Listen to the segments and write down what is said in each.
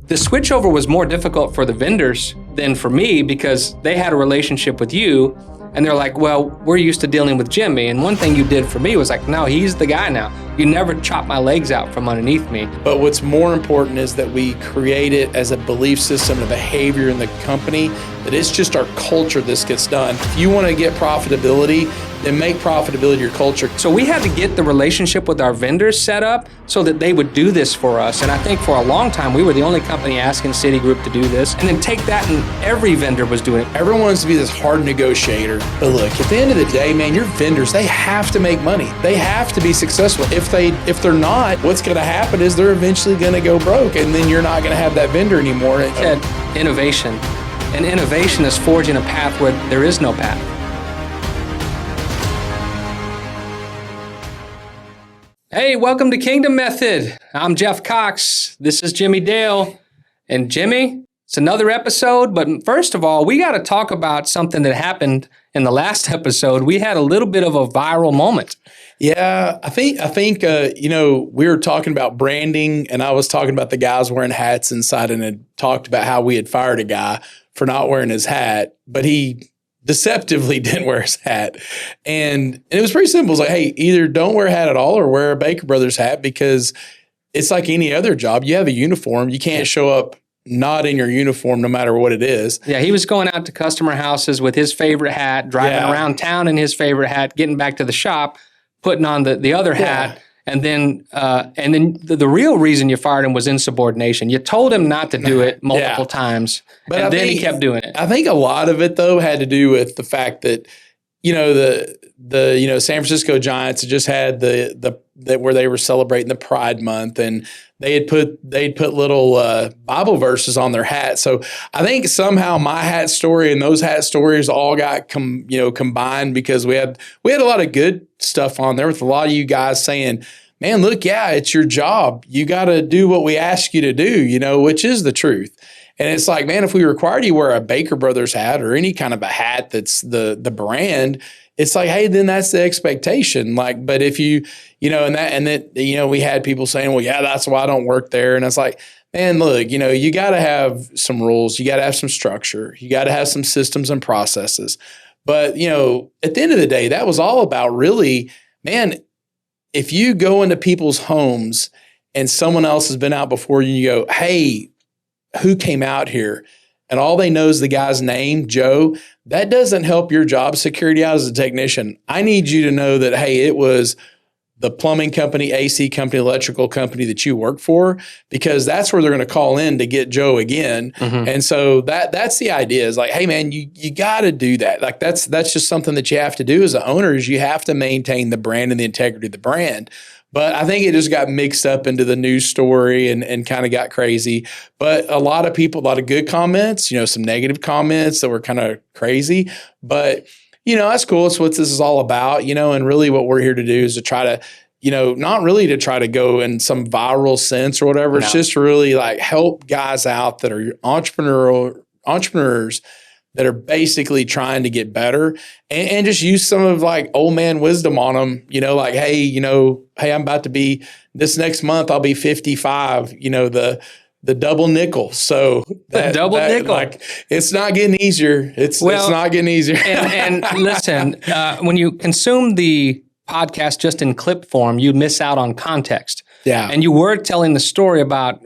The switchover was more difficult for the vendors than for me because they had a relationship with you and they're like, well, we're used to dealing with Jimmy. And one thing you did for me was like, no, he's the guy now. You never chop my legs out from underneath me. But what's more important is that we create it as a belief system, a behavior in the company, that it's just our culture this gets done. If you want to get profitability, then make profitability your culture. So we had to get the relationship with our vendors set up so that they would do this for us. And I think for a long time, we were the only company asking Citigroup to do this. And then take that and every vendor was doing it. Everyone wants to be this hard negotiator. But look, at the end of the day, man, your vendors, they have to make money. They have to be successful. If they're not, what's going to happen is they're eventually going to go broke, and then you're not going to have that vendor anymore. It said innovation. And innovation is forging a path where there is no path. Hey, welcome to Kingdom Method. I'm Jeff Cox. This is Jimmie Dale. And Jimmy, it's another episode. But first of all, we got to talk about something that happened in the last episode. We had a little bit of a viral moment. Yeah, I think we were talking about branding, and I was talking about the guys wearing hats inside, and had talked about how we had fired a guy for not wearing his hat, but he deceptively didn't wear his hat. And it was pretty simple. It's like, hey, either don't wear a hat at all or wear a Baker Brothers hat, because it's like any other job. You have a uniform. You can't show up not in your uniform no matter what it is. Yeah, he was going out to customer houses with his favorite hat, driving around town in his favorite hat, getting back to the shop, putting on the other hat. And then the real reason you fired him was insubordination. You told him not to do it multiple times, but then he kept doing it. I think a lot of it though had to do with the fact that the San Francisco Giants had just had the where they were celebrating the Pride Month, and they'd put little Bible verses on their hat. So I think somehow my hat story and those hat stories all got combined, because we had a lot of good stuff on there with a lot of you guys saying, man, look, yeah, it's your job. You got to do what we ask you to do, which is the truth. And it's like, man, if we required you to wear a Baker Brothers hat or any kind of a hat that's the brand, it's like, hey, then that's the expectation. Like, but if we had people saying, well, yeah, that's why I don't work there. And it's like, man, look, you got to have some rules. You got to have some structure. You got to have some systems and processes. But, at the end of the day, that was all about really, man, if you go into people's homes and someone else has been out before you, you go, hey, who came out here? And all they know is the guy's name, Joe. That doesn't help your job security out as a technician. I need you to know that, hey, it was the plumbing company, AC company, electrical company that you work for, because that's where they're going to call in to get Joe again. Mm-hmm. And so that's the idea, is like, hey, man, you got to do that. Like that's just something that you have to do as an owner, is you have to maintain the brand and the integrity of the brand. But I think it just got mixed up into the news story and kind of got crazy. But a lot of people, a lot of good comments, some negative comments that were kind of crazy. But, that's cool. It's what this is all about, and really what we're here to do is to try to, not really to try to go in some viral sense or whatever. No. It's just to really like help guys out that are entrepreneurs that are basically trying to get better, and just use some of like old man wisdom on them, like, hey, I'm about to be, this next month, I'll be 55, the double nickel. So the double nickel, like, it's not getting easier. It's not getting easier. and listen, when you consume the podcast just in clip form, you miss out on context. Yeah. And you were telling the story about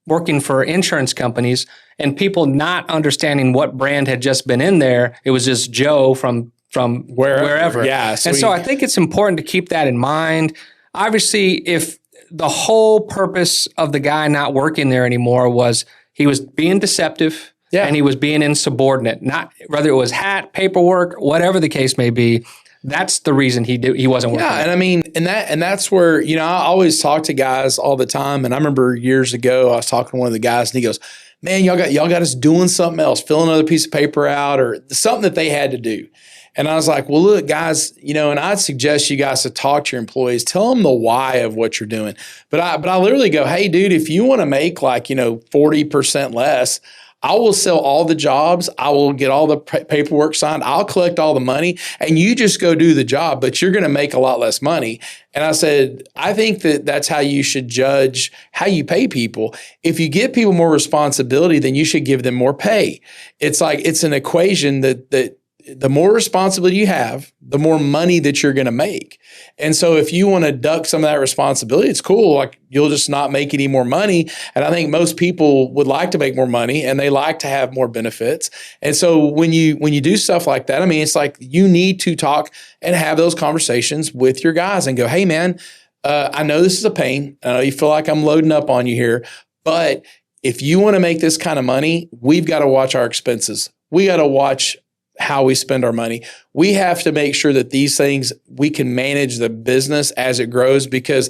working for insurance companies and people not understanding what brand had just been in there. It was just Joe from wherever. Yeah. So I think it's important to keep that in mind. Obviously, if the whole purpose of the guy not working there anymore was he was being deceptive and he was being insubordinate, not whether it was hat, paperwork, whatever the case may be. That's the reason he wasn't working. Yeah, and I mean, and that's where, I always talk to guys all the time. And I remember years ago, I was talking to one of the guys, and he goes, man, y'all got us doing something else, fill another piece of paper out, or something that they had to do. And I was like, well, look, guys, and I'd suggest you guys to talk to your employees, tell them the why of what you're doing. But I literally go, hey, dude, if you want to make like, 40% less, I will sell all the jobs. I will get all the paperwork signed. I'll collect all the money and you just go do the job, but you're going to make a lot less money. And I said, I think that that's how you should judge how you pay people. If you give people more responsibility, then you should give them more pay. It's like, it's an equation that the more responsibility you have, the more money that you're going to make. And so if you want to duck some of that responsibility, it's cool. Like, you'll just not make any more money. And I think most people would like to make more money and they like to have more benefits. And so when you do stuff like that, I mean, it's like you need to talk and have those conversations with your guys and go, hey man, I know this is a pain. I know you feel like I'm loading up on you here, but if you want to make this kind of money, we've got to watch our expenses. We got to watch how we spend our money. We have to make sure that these things, we can manage the business as it grows, because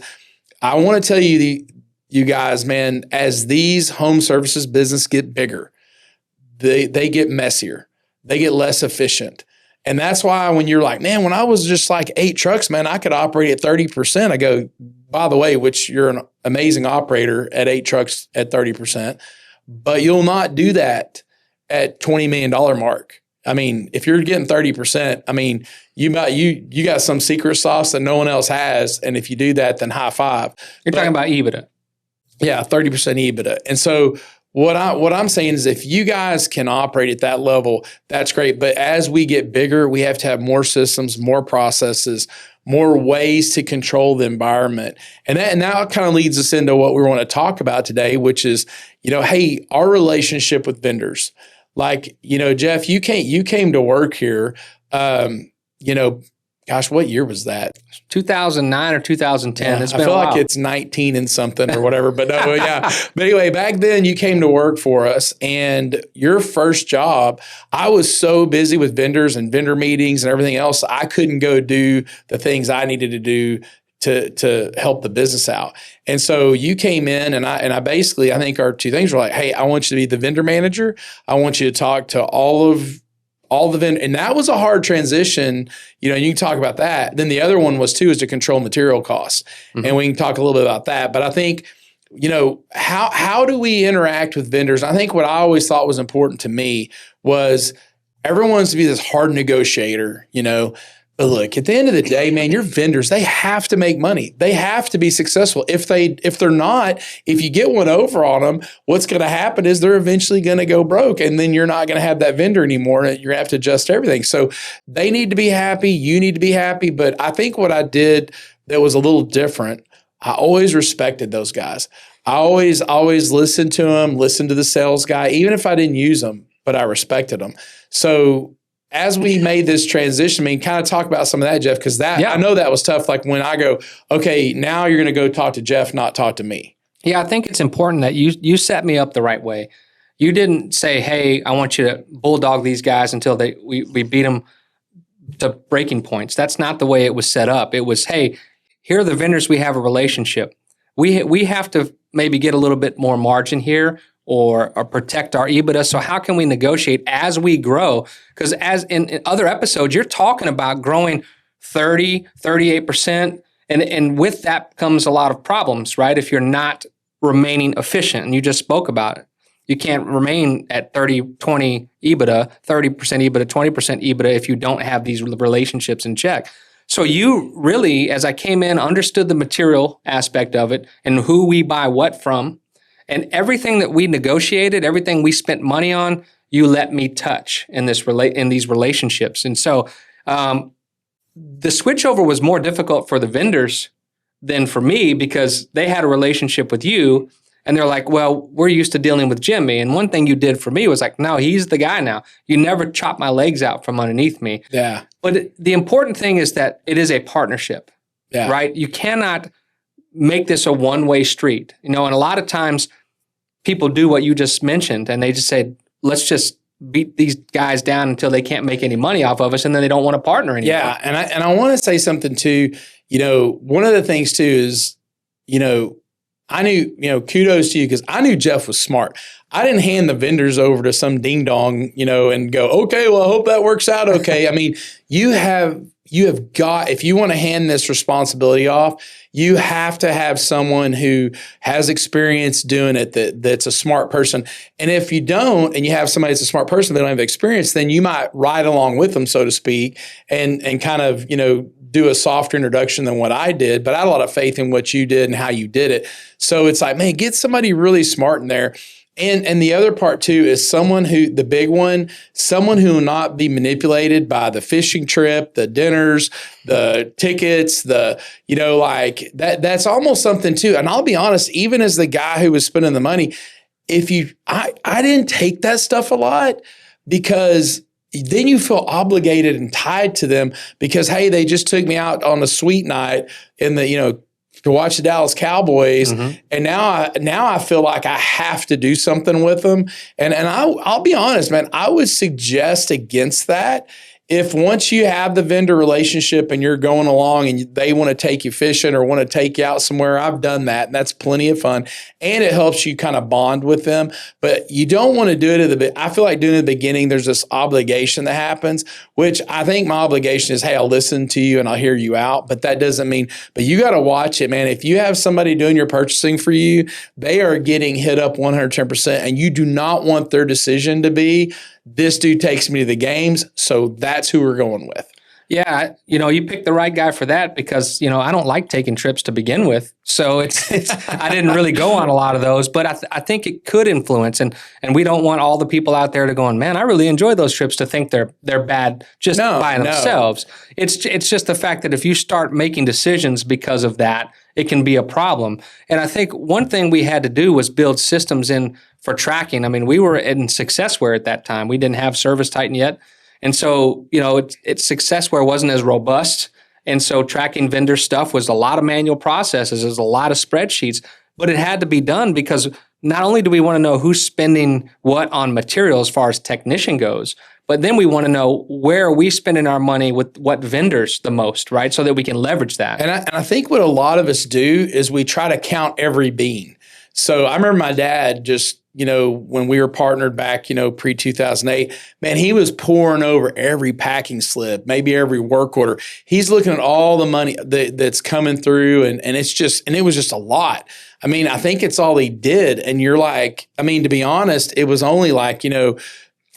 I want to tell you, you guys, man, as these home services business get bigger, they get messier. They get less efficient. And that's why when you're like, man, when I was just like 8 trucks, man, I could operate at 30%. I go, by the way, which you're an amazing operator at 8 trucks at 30%, but you'll not do that at $20 million mark. I mean, if you're getting 30%, I mean, you got some secret sauce that no one else has. And if you do that, then high five. You're talking about EBITDA. Yeah, 30% EBITDA. And so what I'm saying is, if you guys can operate at that level, that's great. But as we get bigger, we have to have more systems, more processes, more ways to control the environment. And that kind of leads us into what we want to talk about today, which is, hey, our relationship with vendors. Like, Jeff, you came to work here, gosh, what year was that? 2009 or 2010. Yeah, It's been I feel a while. like it's 19 and something or whatever, but no, yeah. But anyway, back then you came to work for us, and your first job, I was so busy with vendors and vendor meetings and everything else, I couldn't go do the things I needed to do to help the business out. And so you came in, and I basically, I think our 2 things were like, hey, I want you to be the vendor manager. I want you to talk to all the vendor. And that was a hard transition. You can talk about that. Then the other one was too, is to control material costs. Mm-hmm. And we can talk a little bit about that. But I think, how do we interact with vendors? I think what I always thought was important to me was everyone wants to be this hard negotiator, But look, at the end of the day, man, your vendors, they have to make money. They have to be successful. If they're not, if you get one over on them, what's going to happen is they're eventually going to go broke, and then you're not going to have that vendor anymore. And you're going to have to adjust everything. So they need to be happy. You need to be happy. But I think what I did that was a little different, I always respected those guys. I always listened to them, listened to the sales guy, even if I didn't use them, but I respected them. So as we made this transition, kind of talk about some of that, Jeff, because I know that was tough. Like when I go, okay, now you're going to go talk to Jeff, not talk to me. Yeah, I think it's important that you set me up the right way. You didn't say, hey, I want you to bulldog these guys until we beat them to breaking points. That's not the way it was set up. It was, hey, here are the vendors we have a relationship. We have to maybe get a little bit more margin here, or protect our EBITDA. So how can we negotiate as we grow? Because as in other episodes, you're talking about growing 30, 38%. And with that comes a lot of problems, right? If you're not remaining efficient, and you just spoke about it. You can't remain at 30, 20 EBITDA, 30% EBITDA, 20% EBITDA if you don't have these relationships in check. So you really, as I came in, understood the material aspect of it and who we buy what from. And everything that we negotiated, everything we spent money on, you let me touch in these relationships. And so the switchover was more difficult for the vendors than for me, because they had a relationship with you, and they're like, well, we're used to dealing with Jimmy. And one thing you did for me was like, no, he's the guy now. You never chop my legs out from underneath me. Yeah. But the important thing is that it is a partnership, right? You cannot make this a one-way street. And a lot of times people do what you just mentioned, and they just say, let's just beat these guys down until they can't make any money off of us, and then they don't want to partner anymore. Yeah, and I want to say something too. One of the things too is, I knew, kudos to you, because I knew Jeff was smart. I didn't hand the vendors over to some ding dong, and go, okay, well, I hope that works out okay. I mean, you have if you want to hand this responsibility off, you have to have someone who has experience doing it that's a smart person. And if you don't, and you have somebody that's a smart person, they don't have experience, then you might ride along with them, so to speak, and kind of, do a softer introduction than what I did. But I had a lot of faith in what you did and how you did it. So it's like, man, get somebody really smart in there. And the other part too is someone who will not be manipulated by the fishing trip, the dinners, the tickets, like that's almost something too. And I'll be honest, even as the guy who was spending the money, I didn't take that stuff a lot, because then you feel obligated and tied to them because, hey, they just took me out on a sweet night to watch the Dallas Cowboys. Mm-hmm. And now I feel like I have to do something with them. And I'll be honest, man, I would suggest against that. If once you have the vendor relationship and you're going along and they want to take you fishing or want to take you out somewhere, I've done that, and that's plenty of fun. And it helps you kind of bond with them. But you don't want to do it I feel like doing it at the beginning, there's this obligation that happens, which I think my obligation is, hey, I'll listen to you and I'll hear you out. But that doesn't mean, but you got to watch it, man. If you have somebody doing your purchasing for you, they are getting hit up 110%, and you do not want their decision to be, this dude takes me to the games, so that's who we're going with. Yeah, you picked the right guy for that because, I don't like taking trips to begin with. So it's I didn't really go on a lot of those, but I think it could influence. And we don't want all the people out there to going, man, I really enjoy those trips, to think they're bad just by themselves. It's just the fact that if you start making decisions because of that, it can be a problem. And I think one thing we had to do was build systems in for tracking. I mean, we were in Successware at that time. We didn't have ServiceTitan yet. And so, Successware wasn't as robust. And so tracking vendor stuff was a lot of manual processes. There's a lot of spreadsheets, but it had to be done because not only do we want to know who's spending what on material as far as technician goes, but then we want to know where are we spending our money with what vendors the most, right? So that we can leverage that. And I think what a lot of us do is we try to count every bean. So I remember my dad just, when we were partnered back, pre-2008, man, he was pouring over every packing slip, maybe every work order. He's looking at all the money that's coming through, and it was just a lot. I mean, I think it's all he did. And you're like, I mean, to be honest, it was only like,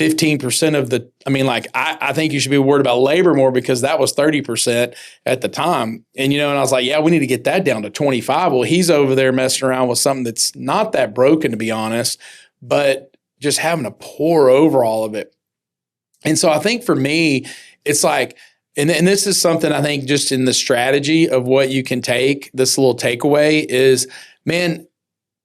15% of the, I think you should be worried about labor more because that was 30% at the time. And, and I was like, yeah, we need to get that down to 25. Well, he's over there messing around with something that's not that broken, to be honest, but just having to pour over all of it. And so I think for me, it's like, and this is something I think just in the strategy of what you can take, this little takeaway is, man,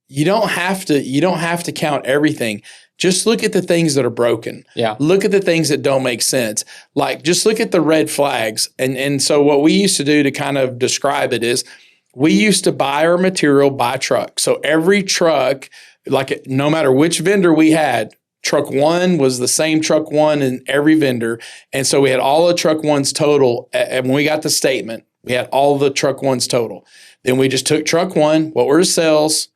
you don't have to count everything. Just look at the things that are broken. Yeah. Look at the things that don't make sense. Like, just look at the red flags. And so what we used to do to kind of describe it is we used to buy our material by truck. So every truck, like no matter which vendor we had, truck one was the same truck one in every vendor. And so we had all the truck ones total. And when we got the statement, we had all the truck ones total. Then we just took truck one, what were the sales,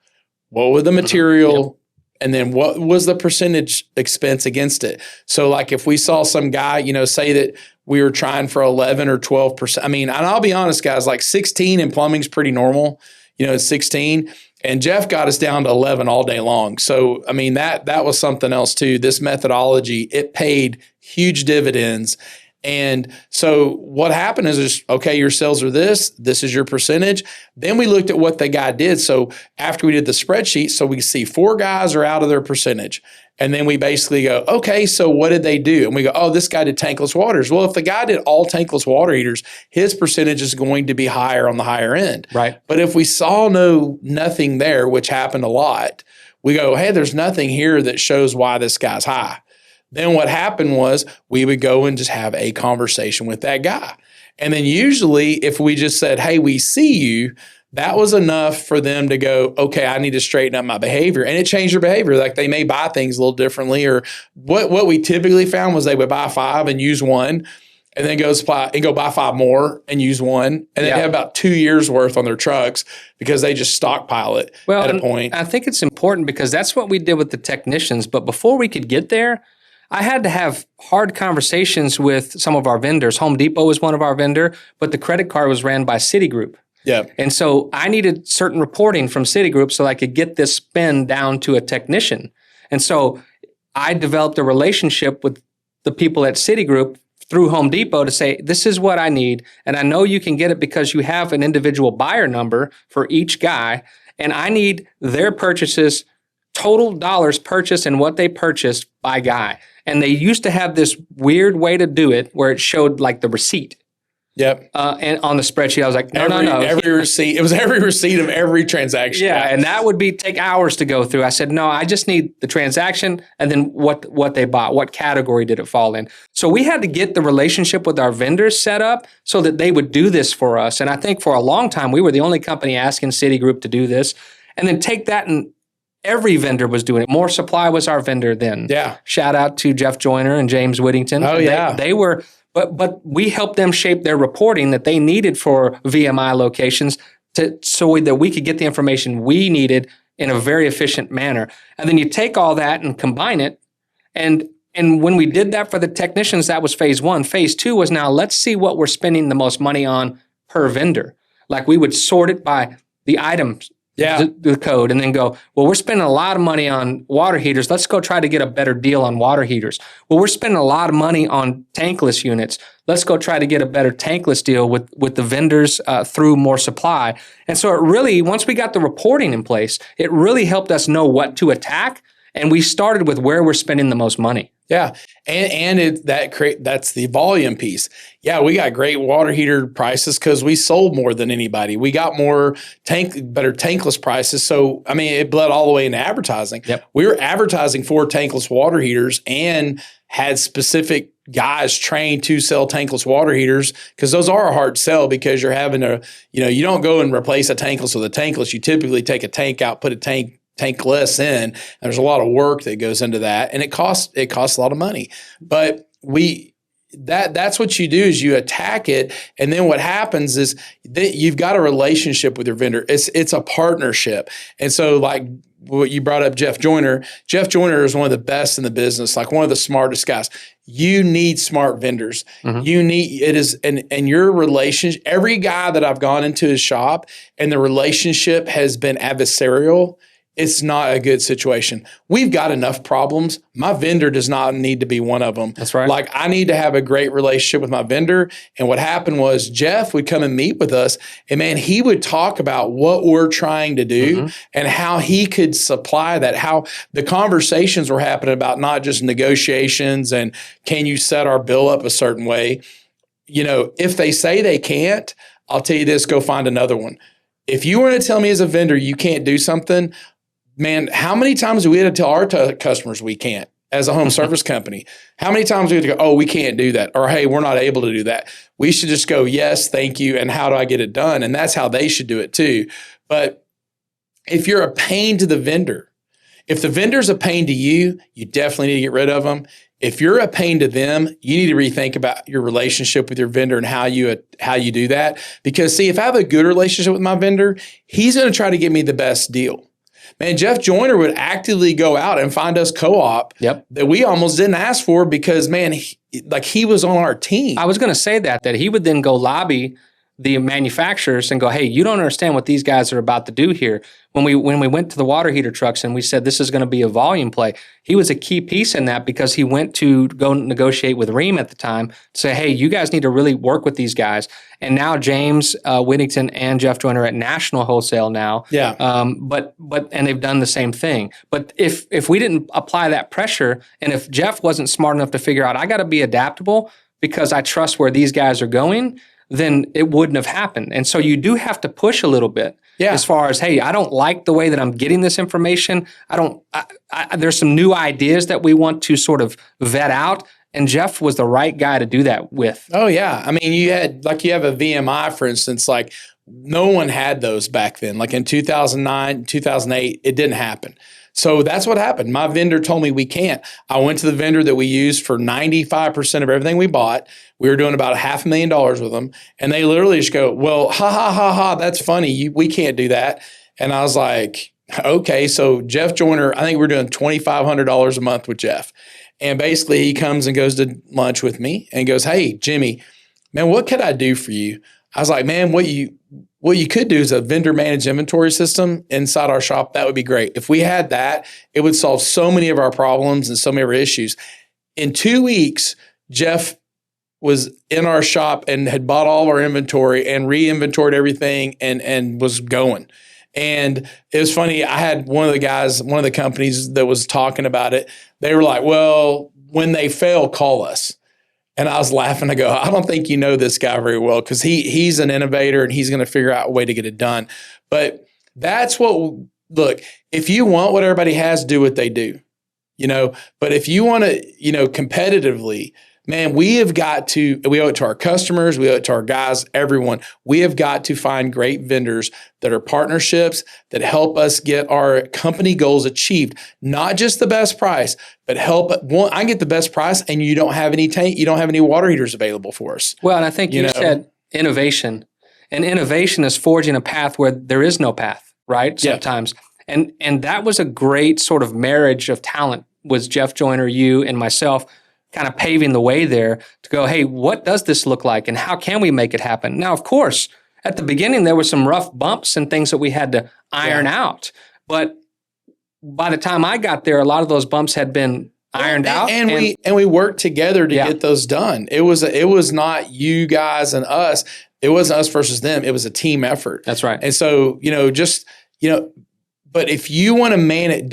what were the material, yep, and then what was the percentage expense against it? So like if we saw some guy, say that we were trying for 11 or 12%. I mean, and I'll be honest, guys, like 16 in plumbing is pretty normal. It's 16. And Jeff got us down to 11 all day long. So, I mean, that was something else too. This methodology, it paid huge dividends. And so what happened is, okay, your sales are this is your percentage. Then we looked at what the guy did. So after we did the spreadsheet, so we see 4 guys are out of their percentage. And then we basically go, okay, so what did they do? And we go, oh, this guy did tankless waters. Well, if the guy did all tankless water heaters, his percentage is going to be higher on the higher end. Right. But if we saw nothing there, which happened a lot, we go, hey, there's nothing here that shows why this guy's high. Then what happened was we would go and just have a conversation with that guy. And then usually if we just said, hey, we see you, that was enough for them to go, okay, I need to straighten up my behavior. And it changed their behavior. Like they may buy things a little differently, or what we typically found was they would buy 5 and use 1 and then go buy 5 more and use 1. And then they have about 2 years worth on their trucks because they just stockpile it at a point. I think it's important because that's what we did with the technicians. But before we could get there, I had to have hard conversations with some of our vendors. Home Depot was one of our vendor, but the credit card was ran by Citigroup. Yeah. And so I needed certain reporting from Citigroup so I could get this spend down to a technician. And so I developed a relationship with the people at Citigroup through Home Depot to say, this is what I need. And I know you can get it because you have an individual buyer number for each guy. And I need their purchases, total dollars purchased and what they purchased by guy. And they used to have this weird way to do it where it showed like the receipt. Yep. And on the spreadsheet, I was like, no. Every receipt. It was every receipt of every transaction. Yeah, and that would take hours to go through. I said, no, I just need the transaction and then what they bought. What category did it fall in? So we had to get the relationship with our vendors set up so that they would do this for us. And I think for a long time, we were the only company asking Citigroup to do this. And then take that and every vendor was doing it. More Supply was our vendor then. Yeah. Shout out to Jeff Joyner and James Whittington. Oh, yeah. They were... But we helped them shape their reporting that they needed for VMI locations so that we could get the information we needed in a very efficient manner. And then you take all that and combine it. And when we did that for the technicians, that was phase one. Phase two was now let's see what we're spending the most money on per vendor. Like we would sort it by the items. Yeah. The code and then go, well, we're spending a lot of money on water heaters. Let's go try to get a better deal on water heaters. Well, we're spending a lot of money on tankless units. Let's go try to get a better tankless deal with the vendors through More Supply. And so it really, once we got the reporting in place, it really helped us know what to attack. And we started with where we're spending the most money. Yeah. And that's the volume piece. Yeah, we got great water heater prices because we sold more than anybody. We got better tankless prices. So, I mean, it bled all the way into advertising. Yep. We were advertising for tankless water heaters and had specific guys trained to sell tankless water heaters because those are a hard sell because you're having to, you don't go and replace a tankless with a tankless. You typically take a tank out, put a tankless in. And there's a lot of work that goes into that, and it costs a lot of money. But that's what you do is you attack it, and then what happens is that you've got a relationship with your vendor. It's a partnership, and so like what you brought up, Jeff Joyner. Jeff Joyner is one of the best in the business, like one of the smartest guys. You need smart vendors. Mm-hmm. And your relationship. Every guy that I've gone into his shop, and the relationship has been adversarial. It's not a good situation. We've got enough problems. My vendor does not need to be one of them. That's right. Like I need to have a great relationship with my vendor. And what happened was Jeff would come and meet with us, and man, he would talk about what we're trying to do and how he could supply that, how the conversations were happening about not just negotiations and can you set our bill up a certain way. If they say they can't, I'll tell you this, go find another one. If you were to tell me as a vendor you can't do something, man, how many times do we have to tell our customers we can't as a home service company? How many times do we have to go, oh, we can't do that? Or, hey, we're not able to do that. We should just go, yes, thank you, and how do I get it done? And that's how they should do it too. But if you're a pain to the vendor, if the vendor's a pain to you, you definitely need to get rid of them. If you're a pain to them, you need to rethink about your relationship with your vendor and how you do that. Because see, if I have a good relationship with my vendor, he's going to try to get me the best deal. Man, Jeff Joyner would actively go out and find us co-op that we almost didn't ask for because, man, he was on our team. I was going to say that he would then go lobby the manufacturers and go, hey, you don't understand what these guys are about to do here. When we went to the water heater trucks and we said this is going to be a volume play, he was a key piece in that because he went to go negotiate with Rheem at the time to say, hey, you guys need to really work with these guys. And now James Whittington and Jeff Joyner are at National Wholesale now. Yeah. But they've done the same thing. But if we didn't apply that pressure, and if Jeff wasn't smart enough to figure out I got to be adaptable because I trust where these guys are going, then it wouldn't have happened. And so you do have to push a little bit as far as, hey, I don't like the way that I'm getting this information. There's some new ideas that we want to sort of vet out. And Jeff was the right guy to do that with. Oh, yeah. I mean, you have a VMI, for instance, like no one had those back then. Like in 2009, 2008, it didn't happen. So that's what happened. My vendor told me we can't. I went to the vendor that we used for 95% of everything we bought. We were doing about $500,000 with them. And they literally just go, well, ha, that's funny. We can't do that. And I was like, okay. So Jeff Joyner, I think we're doing $2,500 a month with Jeff. And basically he comes and goes to lunch with me and goes, "Hey, Jimmy, man, what could I do for you?" I was like, "Man, what you could do is a vendor managed inventory system inside our shop. That would be great. If we had that, it would solve so many of our problems and so many of our issues." In 2 weeks, Jeff was in our shop and had bought all of our inventory and re-inventoried everything and was going. And it was funny. I had one of the guys, one of the companies that was talking about it. They were like, "Well, when they fail, call us." And I was laughing. I go, "I don't think you know this guy very well, because he's an innovator and he's going to figure out a way to get it done." But that's look, if you want what everybody has, do what they do, but if you want to, competitively, man, we owe it to our customers, we owe it to our guys, everyone. We have got to find great vendors that are partnerships that help us get our company goals achieved. Not just the best price, but I can get the best price and you don't have any water heaters available for us. Well, and I think you said innovation, and innovation is forging a path where there is no path, right? Sometimes. Yeah. And that was a great sort of marriage of talent, was Jeff Joyner, you, and myself, kind of paving the way there to go, hey, what does this look like and how can we make it happen? Now, of course, at the beginning, there were some rough bumps and things that we had to iron out. But by the time I got there, a lot of those bumps had been ironed out. And we worked together to get those done. It was not you guys and us. It wasn't us versus them. It was a team effort. That's right. And so, but if you want to manage,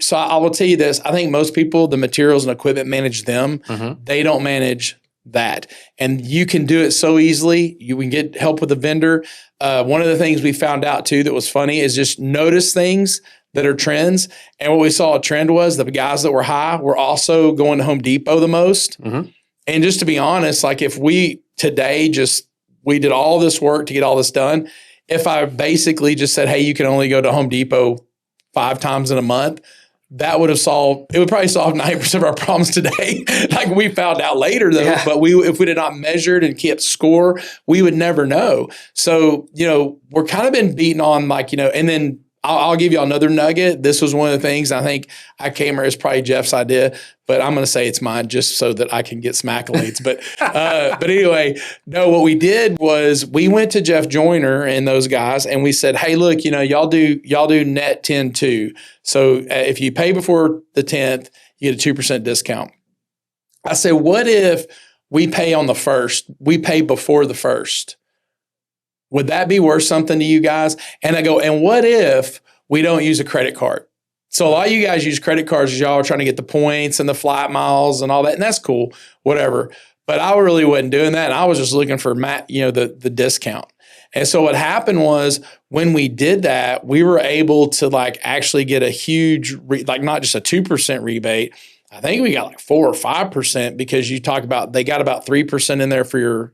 so I will tell you this. I think most people, the materials and equipment manage them. Mm-hmm. They don't manage that. And you can do it so easily. You can get help with a vendor. One of the things we found out too that was funny is just notice things that are trends. And what we saw a trend was the guys that were high were also going to Home Depot the most. Mm-hmm. And just to be honest, like if we did all this work to get all this done, if I basically just said, hey, you can only go to Home Depot 5 times in a month, it would probably solve 90% of our problems today. Like we found out later though, but if we did not measured and kept score, we would never know. So, we're kind of been beaten on and then I'll give you another nugget. This was one of the things I think it's probably Jeff's idea, but I'm going to say it's mine just so that I can get some accolades. But anyway, no, what we did was we went to Jeff Joyner and those guys and we said, hey, look, y'all do net 10 too. So if you pay before the 10th, you get a 2% discount. I said, what if we pay on the 1st? We pay before the 1st. Would that be worth something to you guys? And I go, and what if we don't use a credit card? So a lot of you guys use credit cards as y'all are trying to get the points and the flight miles and all that. And that's cool, whatever. But I really wasn't doing that. And I was just looking for the discount. And so what happened was when we did that, we were able to actually get a huge, not just a 2% rebate. I think we got 4 or 5% because you talk about, they got about 3% in there for your,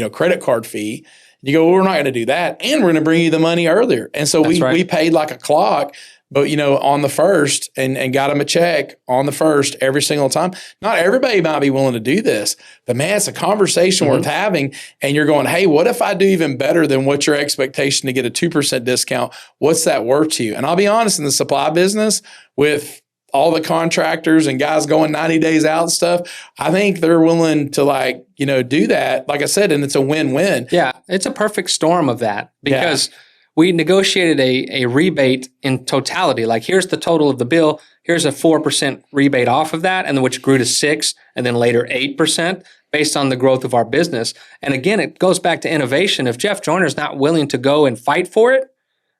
credit card fee. You go, well, we're not going to do that. And we're going to bring you the money earlier. And so we paid like a clock, but on the 1st and got them a check on the 1st every single time. Not everybody might be willing to do this, but man, it's a conversation worth having. And you're going, hey, what if I do even better than what's your expectation to get a 2% discount? What's that worth to you? And I'll be honest, in the supply business with all the contractors and guys going 90 days out and stuff, I think they're willing to do that. Like I said, and it's a win-win. Yeah, it's a perfect storm of that because we negotiated a rebate in totality. Like here's the total of the bill. Here's a 4% rebate off of that, and then which grew to 6% and then later 8% based on the growth of our business. And again, it goes back to innovation. If Jeff Joyner is not willing to go and fight for it,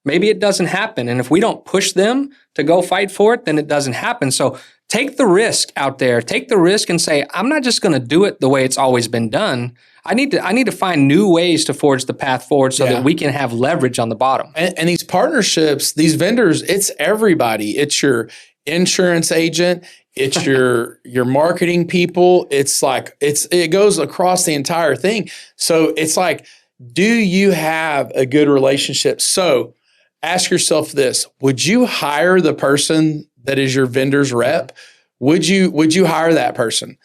maybe it doesn't happen. And if we don't push them to go fight for it, then it doesn't happen. So take the risk out there. Take the risk and say, I'm not just going to do it the way it's always been done. I need to find new ways to forge the path forward so that we can have leverage on the bottom. And these partnerships, these vendors, it's everybody. It's your insurance agent. It's your marketing people. It goes across the entire thing. So it's do you have a good relationship? So ask yourself this: would you hire the person that is your vendor's rep? Would you hire that person?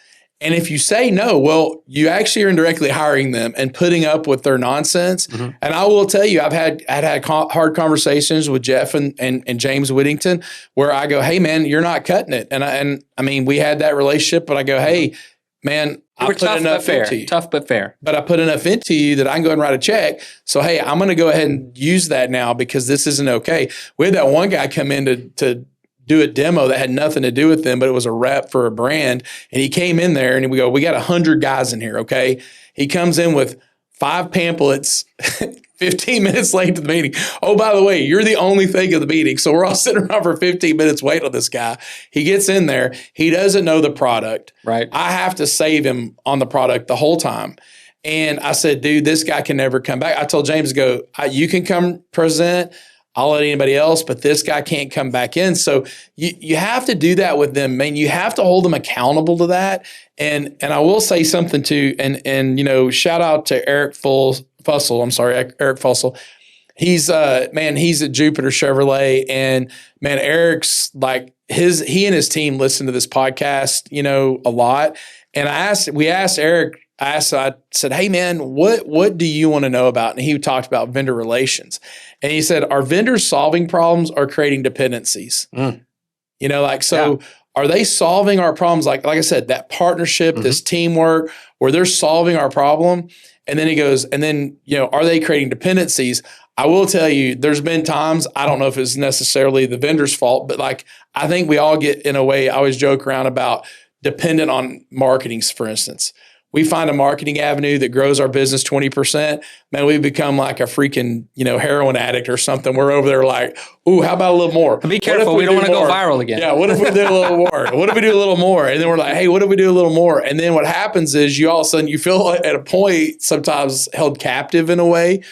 And if you say no, well, you actually are indirectly hiring them and putting up with their nonsense. Mm-hmm. And I will tell you, I've had hard conversations with Jeff and James Whittington where I go, hey, man, you're not cutting it. And I mean, we had that relationship, but I go, hey, man, I put enough into you. Tough but fair. But I put enough into you that I can go and write a check. So, hey, I'm going to go ahead and use that now because this isn't okay. We had that one guy come in to do a demo that had nothing to do with them, but it was a rep for a brand. And he came in there and we go, we got 100 guys in here, okay? He comes in with 5 pamphlets, 15 minutes late to the meeting. Oh, by the way, you're the only thing of the meeting. So we're all sitting around for 15 minutes waiting on this guy. He gets in there. He doesn't know the product. Right. I have to save him on the product the whole time. And I said, dude, this guy can never come back. I told James, you can come present. I'll let anybody else, but this guy can't come back in. So you have to do that with them, man. You have to hold them accountable to that. And I will say something too, and you know, shout out to Eric Fussell. I'm sorry, Eric Fussell. He's he's at Jupiter Chevrolet, and man, Eric's like he and his team listen to this podcast, you know, a lot. And we asked Eric. I said, hey, man, what do you want to know about? And he talked about vendor relations. And he said, are vendors solving problems or creating dependencies? You know, like, so are they solving our problems? Like I said, that partnership, this teamwork, where they're solving our problem. And then he goes, and then, you know, are they creating dependencies? I will tell you, there's been times, I don't know if it's necessarily the vendor's fault, but like, I think we all get, in a way, I always joke around about dependent on marketing, for instance. We find a marketing avenue that grows our business 20%, man, we become like a freaking, you know, heroin addict or something. We're over there like, ooh, how about a little more? Be careful, we don't want to go viral again. Yeah, what if we do a little more? What if we do a little more? And then we're like, hey, what if we do a little more? And then what happens is you all of a sudden, you feel at a point sometimes held captive in a way.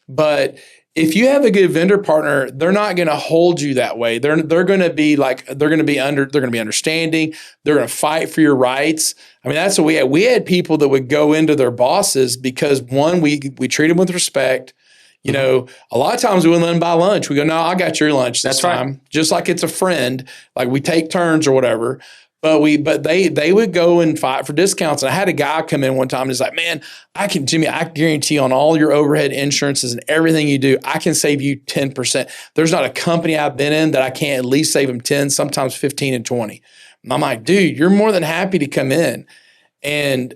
But if you have a good vendor partner, they're not going to hold you that way. They're going to be understanding. They're going to fight for your rights. I mean, that's what we had. We had people that would go into their bosses because one, we treat them with respect. You know, a lot of times we wouldn't let them buy lunch. We go, no, I got your lunch this time. Right. Just like it's a friend, like we take turns or whatever. But they would go and fight for discounts. And I had a guy come in one time and he's like, man, Jimmie, I guarantee on all your overhead insurances and everything you do, I can save you 10%. There's not a company I've been in that I can't at least save them 10, sometimes 15 and 20. And I'm like, dude, you're more than happy to come in. And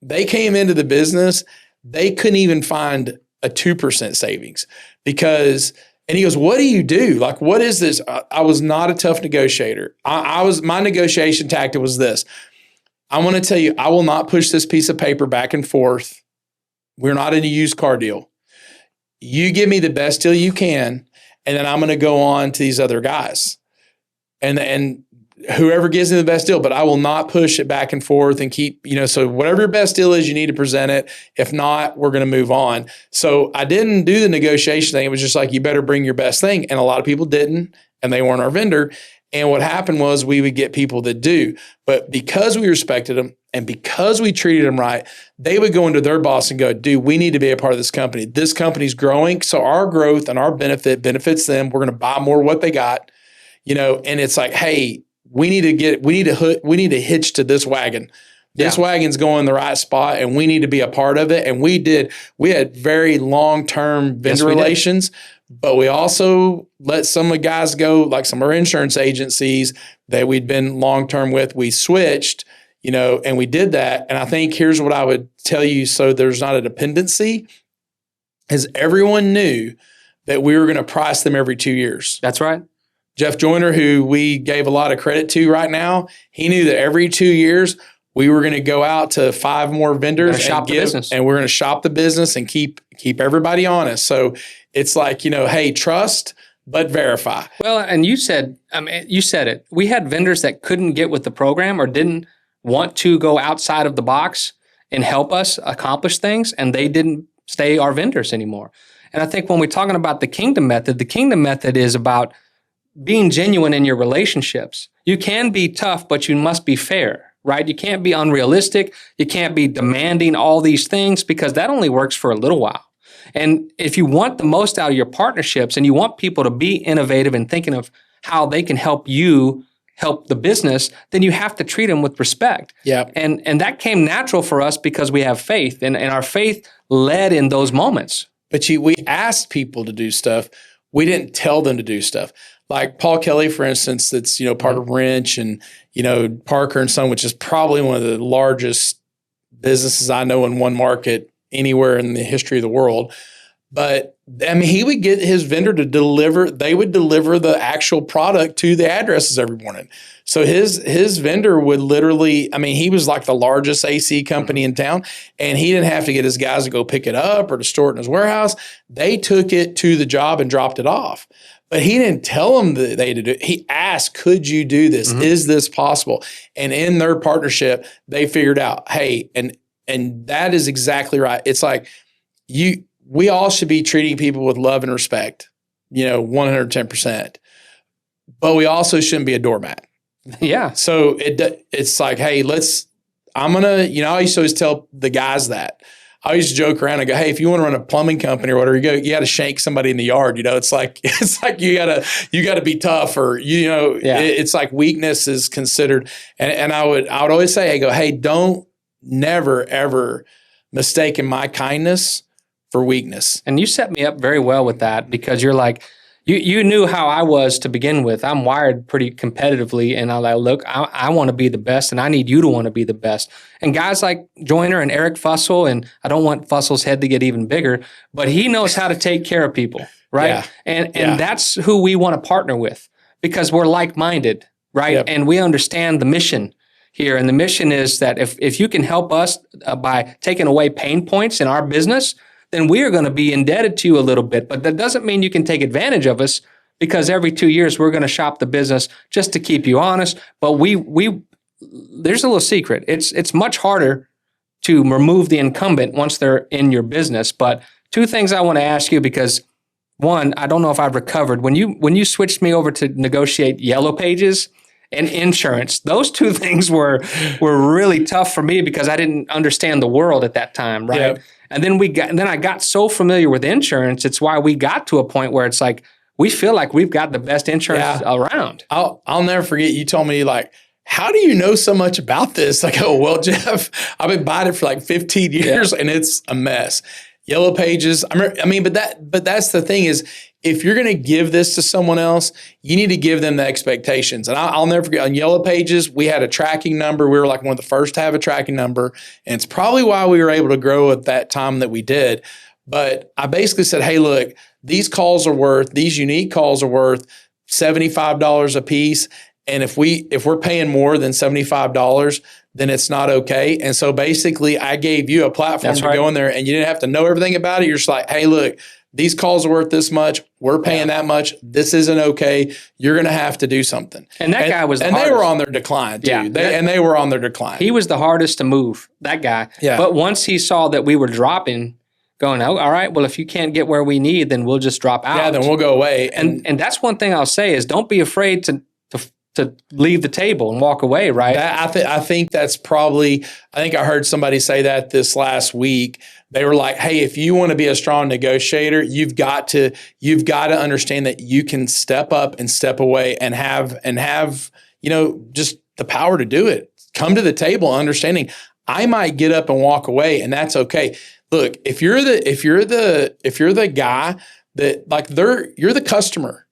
they came into the business. They couldn't even find a 2% savings because and he goes, what do you do? Like, what is this? I was not a tough negotiator. My negotiation tactic was this. I want to tell you, I will not push this piece of paper back and forth. We're not in a used car deal. You give me the best deal you can, and then I'm going to go on to these other guys. And whoever gives me the best deal, but I will not push it back and forth and keep, you know, so whatever your best deal is, you need to present it. If not, we're going to move on. So I didn't do the negotiation thing. It was just like, you better bring your best thing. And a lot of people didn't, and they weren't our vendor. And what happened was we would get people that do, but because we respected them and because we treated them right, they would go into their boss and go, dude, we need to be a part of this company. This company's growing. So our growth and our benefit benefits them. We're going to buy more of what they got, you know, and it's like, hey, we need to hitch to this wagon. This wagon's going the right spot and we need to be a part of it. And we had very long-term vendor relations, but we also let some of the guys go, like some of our insurance agencies that we'd been long-term with. We switched, you know, and we did that. And I think here's what I would tell you so there's not a dependency is everyone knew that we were going to price them every 2 years. That's right. Jeff Joyner, who we gave a lot of credit to right now, he knew that every 2 years we were going to go out to 5 more vendors and we're going to shop the business and keep everybody honest. So it's like, you know, hey, trust, but verify. Well, and you said it. We had vendors that couldn't get with the program or didn't want to go outside of the box and help us accomplish things, and they didn't stay our vendors anymore. And I think when we're talking about the kingdom method is about being genuine in your relationships. You can be tough, but you must be fair, right? You can't be unrealistic. You can't be demanding all these things because that only works for a little while. And if you want the most out of your partnerships and you want people to be innovative and thinking of how they can help you help the business, then you have to treat them with respect. Yeah. And that came natural for us because we have faith, and our faith led in those moments. But we asked people to do stuff. We didn't tell them to do stuff. Like Paul Kelly, for instance, that's, part of Wrench, and, Parker and Son, which is probably one of the largest businesses I know in one market anywhere in the history of the world. But I mean, he would get his vendor to deliver. They would deliver the actual product to the addresses every morning. So his vendor would literally, I mean, he was like the largest AC company in town, and he didn't have to get his guys to go pick it up or to store it in his warehouse. They took it to the job and dropped it off. But he didn't tell them that they did it. He asked, could you do this? Is this possible? And in their partnership, they figured out, hey, and that is exactly right. It's like we all should be treating people with love and respect, 110%. But we also shouldn't be a doormat. Yeah. So it's like, hey, I'm going to, I used to always tell the guys that. I used to joke around and go, hey, if you want to run a plumbing company or whatever, you got to shank somebody in the yard. It's like you gotta be tough, or it's like weakness is considered. And I would always say, hey, don't never ever mistake my kindness for weakness. And you set me up very well with that, because you're like, you knew how I was to begin with. I'm wired pretty competitively, and I'm like, look, I want to be the best, and I need you to want to be the best. And guys like Joyner and Eric Fussell, and I don't want Fussel's head to get even bigger, but he knows how to take care of people, right? Yeah. And that's who we want to partner with, because we're like-minded, right? Yep. And we understand the mission here. And the mission is that if you can help us by taking away pain points in our business, then we are going to be indebted to you a little bit. But that doesn't mean you can take advantage of us, because every 2 years we're going to shop the business just to keep you honest. But there's a little secret. It's much harder to remove the incumbent once they're in your business. But two things I want to ask you, because one, I don't know if I've recovered. When you switched me over to negotiate Yellow Pages and insurance, those two things were really tough for me, because I didn't understand the world at that time, right? Yep. And then I got so familiar with insurance. It's why we got to a point where it's like, we feel like we've got the best insurance around. I'll never forget, you told me, like, how do you know so much about this? Like, oh, well, Jeff, I've been buying it for like 15 years and it's a mess. Yellow Pages. But that's the thing is, if you're going to give this to someone else, you need to give them the expectations. And I'll never forget, on Yellow Pages, we had a tracking number. We were like one of the first to have a tracking number. And it's probably why we were able to grow at that time that we did. But I basically said, hey, look, these unique calls are worth $75 a piece. And if we're paying more than $75, then it's not okay. And so basically I gave you a platform to go in there, and you didn't have to know everything about it. You're just like, hey, look, these calls are worth this much. We're paying that much. This isn't okay. You're going to have to do something. And that guy was the hardest. They were on their decline too. Yeah. They were on their decline. He was the hardest to move, that guy. Yeah. But once he saw that we were dropping, going, oh, all right, well, if you can't get where we need, then we'll just drop out. Yeah, then we'll go away. And that's one thing I'll say is, don't be afraid to leave the table and walk away, right? I think that's probably, I think I heard somebody say that this last week. They were like, hey, if you want to be a strong negotiator, you've got to understand that you can step up and step away and have just the power to do it. Come to the table understanding I might get up and walk away, and that's okay. Look, if you're the guy that, like, you're the customer.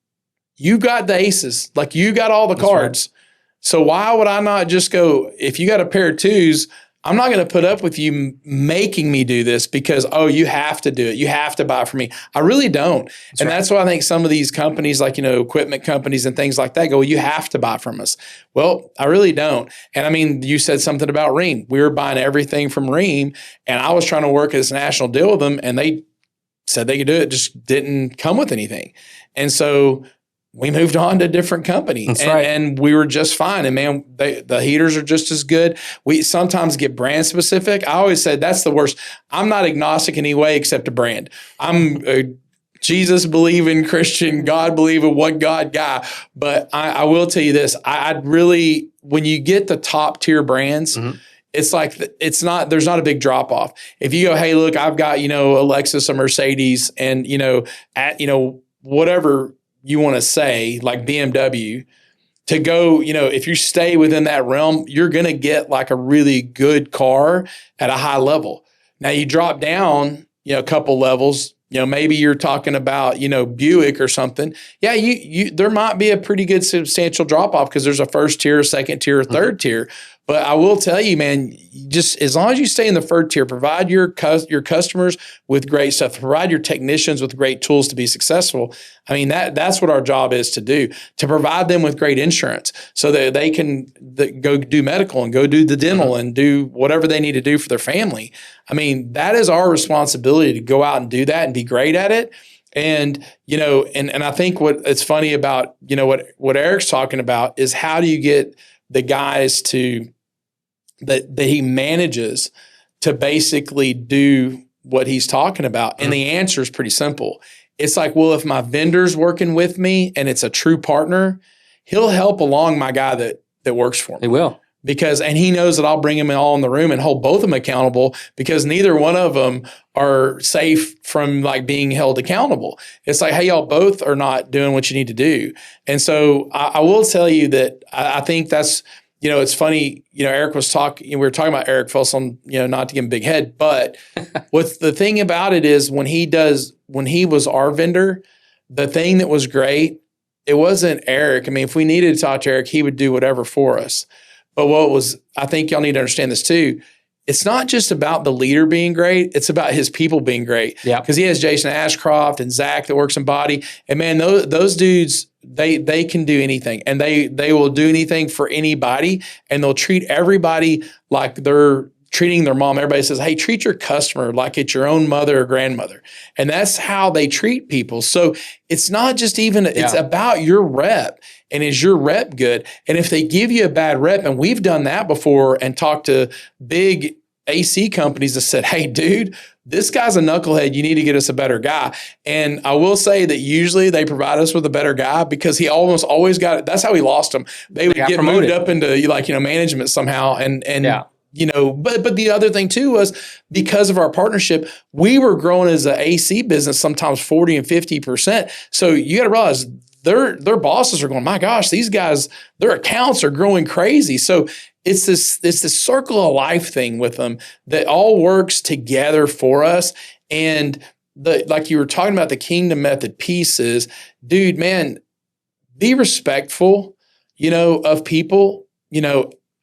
You got the aces, like, you got all the cards. Right. So why would I not just go, if you got a pair of twos, I'm not going to put up with you making me do this because, oh, you have to do it. You have to buy it from me. I really don't. That's why I think some of these companies, like, equipment companies and things like that, go, you have to buy from us. Well, I really don't. And I mean, you said something about Ream. We were buying everything from Ream, and I was trying to work this national deal with them, and they said they could do it, just didn't come with anything. And so we moved on to a different company, and we were just fine. And man, the heaters are just as good. We sometimes get brand specific. I always said that's the worst. I'm not agnostic in any way except a brand. I'm a Jesus believing Christian, God believing one God guy. But I will tell you this: I'd really, when you get the top tier brands. Mm-hmm. It's like, there's not a big drop off. If you go, hey, look, I've got, a Lexus, a Mercedes, and, whatever you want to say, like BMW, to go, if you stay within that realm, you're going to get like a really good car at a high level. Now you drop down, a couple levels, maybe you're talking about, Buick or something. Yeah, there might be a pretty good substantial drop off because there's a first tier, second tier, third tier. But I will tell you, man, just as long as you stay in the third tier, provide your customers with great stuff, provide your technicians with great tools to be successful. I mean, that's what our job is to do, to provide them with great insurance so that they can go do medical and go do the dental and do whatever they need to do for their family. I mean, that is our responsibility to go out and do that and be great at it. And, and I think what it's funny about, what Eric's talking about is how do you get the guys that he manages to basically do what he's talking about. And the answer is pretty simple. It's like, well, if my vendor's working with me and it's a true partner, he'll help along my guy that works for me. He will. And he knows that I'll bring him all in the room and hold both of them accountable because neither one of them are safe from like being held accountable. It's like, hey, y'all both are not doing what you need to do. And so I will tell you that I think that's, it's funny, Eric was talking, we were talking about Eric Felson, not to give him a big head, but what's the thing about it is when he was our vendor, the thing that was great, it wasn't Eric. I mean, if we needed to talk to Eric, he would do whatever for us. But I think y'all need to understand this too. It's not just about the leader being great. It's about his people being great. Yeah. Because he has Jason Ashcroft and Zach that works in body. And man, those dudes, they can do anything. And they will do anything for anybody. And they'll treat everybody like they're treating their mom. Everybody says, hey, treat your customer like it's your own mother or grandmother. And that's how they treat people. So it's not just it's about your rep. And is your rep good? And if they give you a bad rep, and we've done that before and talked to big AC companies that said, hey, dude, this guy's a knucklehead. You need to get us a better guy. And I will say that usually they provide us with a better guy because he almost always got it. That's how he lost them. They would get promoted. Moved up into management somehow. But the other thing too was because of our partnership, we were growing as an AC business, sometimes 40 and 50%. So you got to realize their bosses are going, my gosh, these guys, their accounts are growing crazy. So it's this circle of life thing with them that all works together for us. And like you were talking about the kingdom method pieces, dude, man, be respectful, of people.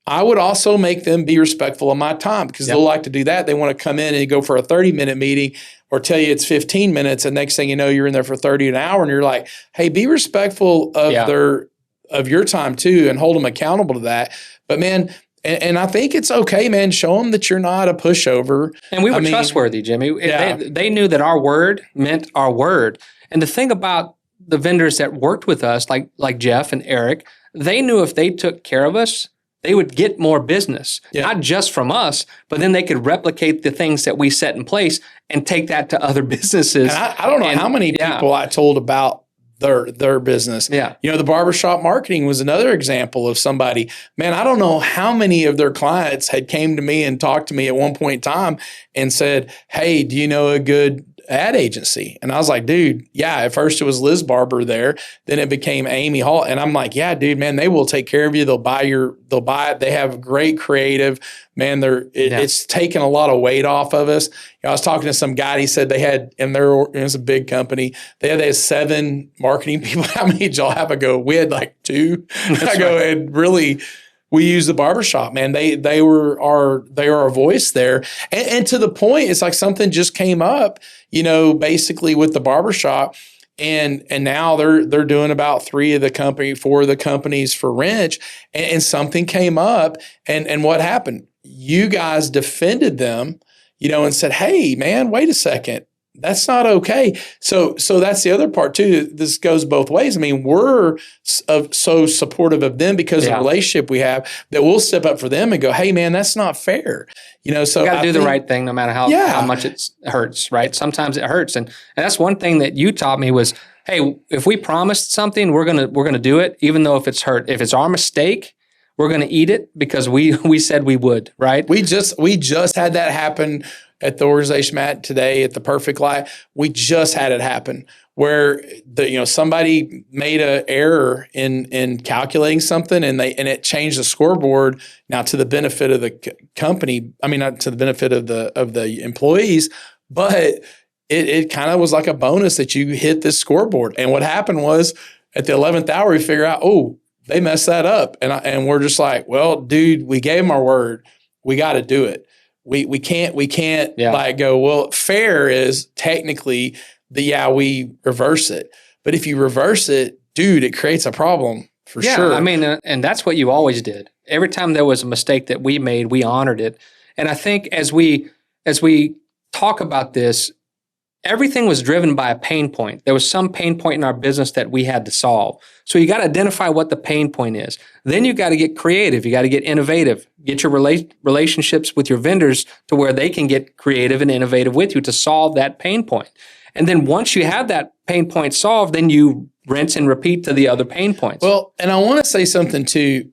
I would also make them be respectful of my time because they'll like to do that. They want to come in and go for a 30-minute meeting or tell you it's 15 minutes. And next thing you know, you're in there for 30 an hour and you're like, hey, be respectful of your time too and hold them accountable to that. But man, and I think it's okay, man, show them that you're not a pushover. And we were trustworthy, Jimmy. Yeah. They knew that our word meant our word. And the thing about the vendors that worked with us, like Jeff and Eric, they knew if they took care of us, they would get more business, not just from us, but then they could replicate the things that we set in place and take that to other businesses. And I don't know how many people I told about their business. Yeah. The barbershop marketing was another example of somebody, man, I don't know how many of their clients had came to me and talked to me at one point in time and said, hey, do you know a good ad agency? And I was like, dude, yeah, at first it was Liz Barber there. Then it became Amy Hall. And I'm like, yeah, dude, man, they will take care of you. They'll buy it. They have great creative, man. It's taken a lot of weight off of us. I was talking to some guy, he said they had, and it was a big company. They had 7 marketing people. How many did y'all have? I go, we had like 2. I go, and really, we use the barbershop, man. They were our voice there. And to the point, it's like something just came up, basically with the barbershop. And now they're doing about 4 of the companies for wrench. And something came up. And what happened? You guys defended them, and said, hey, man, wait a second. That's not okay. So that's the other part too. This goes both ways. I mean, we're so supportive of them because of the relationship we have that we'll step up for them and go, hey man, that's not fair. So you got to do the right thing no matter how much it hurts, right? Sometimes it hurts. And that's one thing that you taught me was, hey, if we promised something, we're going to do it, even though if it's hurt. If it's our mistake, we're going to eat it because we said we would, right? We just had that happen at the organization today at the Perfect Life. We just had it happen. where somebody made an error in calculating something and it changed the scoreboard now to the benefit of the company. I mean, not to the benefit of the employees, but it kind of was like a bonus that you hit this scoreboard. And what happened was at the 11th hour, we figure out, oh, they messed that up. And we're just like, well, dude, we gave them our word. We got to do it. We can't like go, well, fair is technically we reverse it. But if you reverse it, dude, it creates a problem for sure. I mean, and that's what you always did. Every time there was a mistake that we made, we honored it. And I think as we talk about this, everything was driven by a pain point. There was some pain point in our business that we had to solve. So you got to identify what the pain point is. Then you got to get creative. You got to get innovative. Get your relationships with your vendors to where they can get creative and innovative with you to solve that pain point. And then once you have that pain point solved, then you rinse and repeat to the other pain points. Well, and I want to say something too.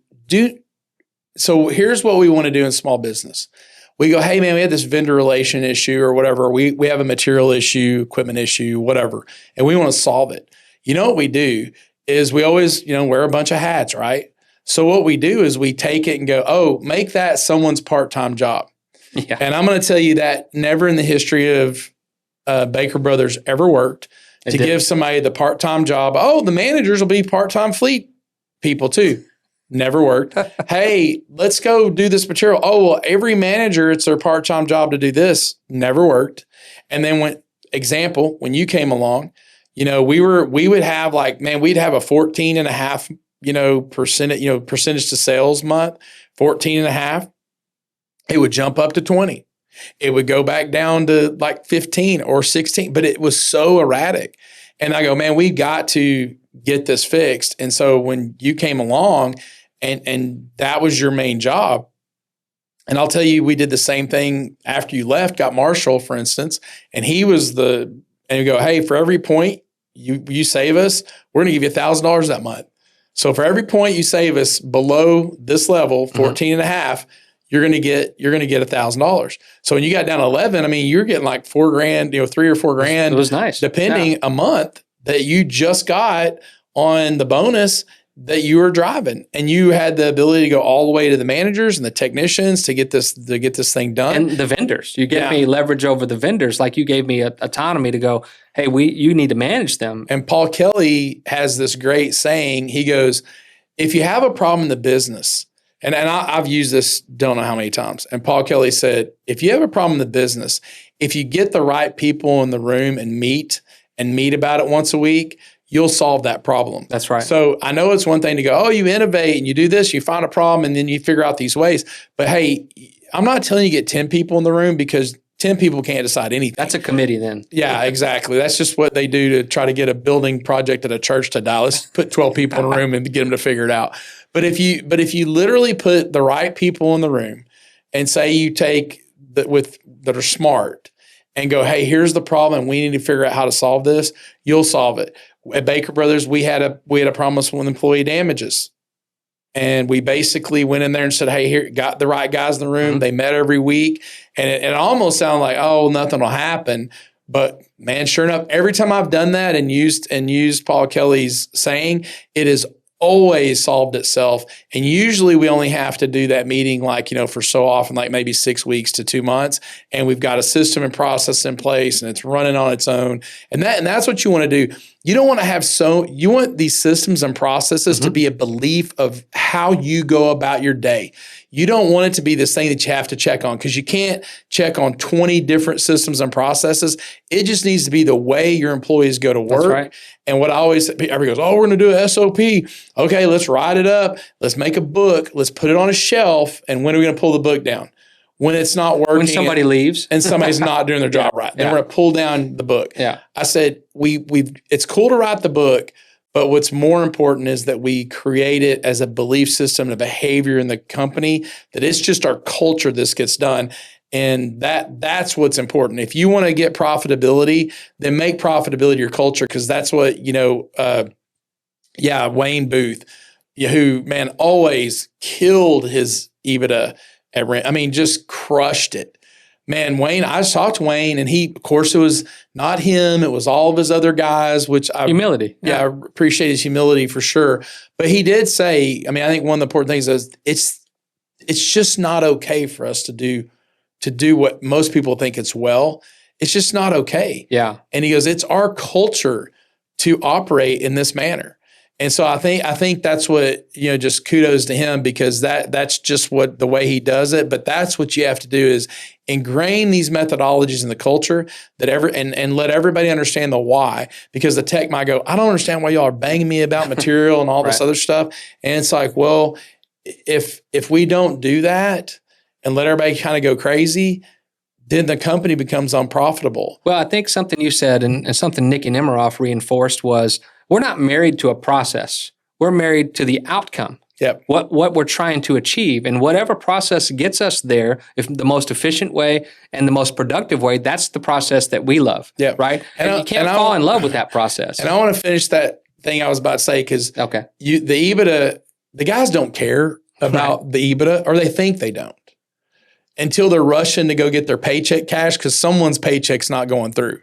So here's what we want to do in small business. We go, hey, man, we had this vendor relation issue or whatever. We have a material issue, equipment issue, whatever, and we want to solve it. You know what we do is we always, wear a bunch of hats, right? So what we do is we take it and go, oh, make that someone's part-time job. Yeah. And I'm going to tell you that never in the history of Baker Brothers ever worked to give somebody the part-time job. Oh, the managers will be part-time fleet people too. Never worked. Hey, let's go do this material. Oh, well, every manager, it's their part-time job to do this. Never worked. And then when you came along, we would have we'd have a 14.5%, percentage to sales month, 14.5. It would jump up to 20. It would go back down to like 15 or 16, but it was so erratic. And I go, man, we got to get this fixed. And so when you came along, and that was your main job. And I'll tell you, we did the same thing after you left, got Marshall, for instance, and he was and you go, hey, for every point you save us, we're going to give you $1,000 that month. So for every point you save us below this level, 14 and a half, you're going to get $1,000. So when you got down to 11, I mean, you're getting like $4,000, $3,000 or $4,000. It was nice. Depending a month that you just got on the bonus that you were driving, and you had the ability to go all the way to the managers and the technicians to get this thing done. And the vendors, you gave me leverage over the vendors, like you gave me autonomy to go, hey, you need to manage them. And Paul Kelly has this great saying. He goes, if you have a problem in the business, and I've used this, don't know how many times. And Paul Kelly said, if you have a problem in the business, if you get the right people in the room and meet about it once a week, you'll solve that problem. That's right. So I know it's one thing to go, oh, you innovate and you do this, you find a problem, and then you figure out these ways. But hey, I'm not telling you to get 10 people in the room because 10 people can't decide anything. That's a committee then. Yeah, exactly. That's just what they do to try to get a building project at a church to die. Let's put 12 people in a room and get them to figure it out. But if you literally put the right people in the room and say you take that are smart and go, hey, here's the problem and we need to figure out how to solve this, you'll solve it. At Baker Brothers, we had a problem with employee damages. And we basically went in there and said, hey, here, got the right guys in the room. Mm-hmm. They met every week. And it almost sounded like, oh, nothing will happen. But man, sure enough, every time I've done that and used Paul Kelly's saying, it has always solved itself. And usually we only have to do that meeting for so often, like maybe 6 weeks to 2 months. And we've got a system and process in place and it's running on its own. And that's what you want to do. You don't want to have you want these systems and processes to be a belief of how you go about your day. You don't want it to be this thing that you have to check on because you can't check on 20 different systems and processes. It just needs to be the way your employees go to work. That's right. And what everybody goes, oh, we're going to do an SOP. Okay, let's write it up. Let's make a book. Let's put it on a shelf. And when are we going to pull the book down? When it's not working. When somebody leaves. And somebody's not doing their job right. Then we're going to pull down the book. Yeah. I said, it's cool to write the book, but what's more important is that we create it as a belief system and a behavior in the company, that it's just our culture this gets done. And that's what's important. If you want to get profitability, then make profitability your culture, because that's what, Wayne Booth, who, man, always killed his EBITDA at rent. I mean, just crushed it. man, Wayne, I talked to Wayne, and he, of course, it was not him. It was all of his other guys, which Humility. I appreciate his humility for sure. But he did say, I mean, I think one of the important things is it's just not okay for us to do what most people think it's well. It's just not okay. Yeah. And he goes, it's our culture to operate in this manner. And so I think that's what, just kudos to him, because that's just what the way he does it. But that's what you have to do, is ingrain these methodologies in the culture and let everybody understand the why. Because the tech might go, I don't understand why y'all are banging me about material and all this other stuff. And it's like, well, if we don't do that and let everybody kind of go crazy, then the company becomes unprofitable. Well, I think something you said and something Nikki Nemiroff reinforced was, we're not married to a process. We're married to the outcome. Yep. What we're trying to achieve. And whatever process gets us there, if the most efficient way and the most productive way, that's the process that we love. Yep. Right? And you can't fall in love with that process. And I want to finish that thing I was about to say, because the EBITDA, the guys don't care about the EBITDA, or they think they don't, until they're rushing to go get their paycheck cash because someone's paycheck's not going through.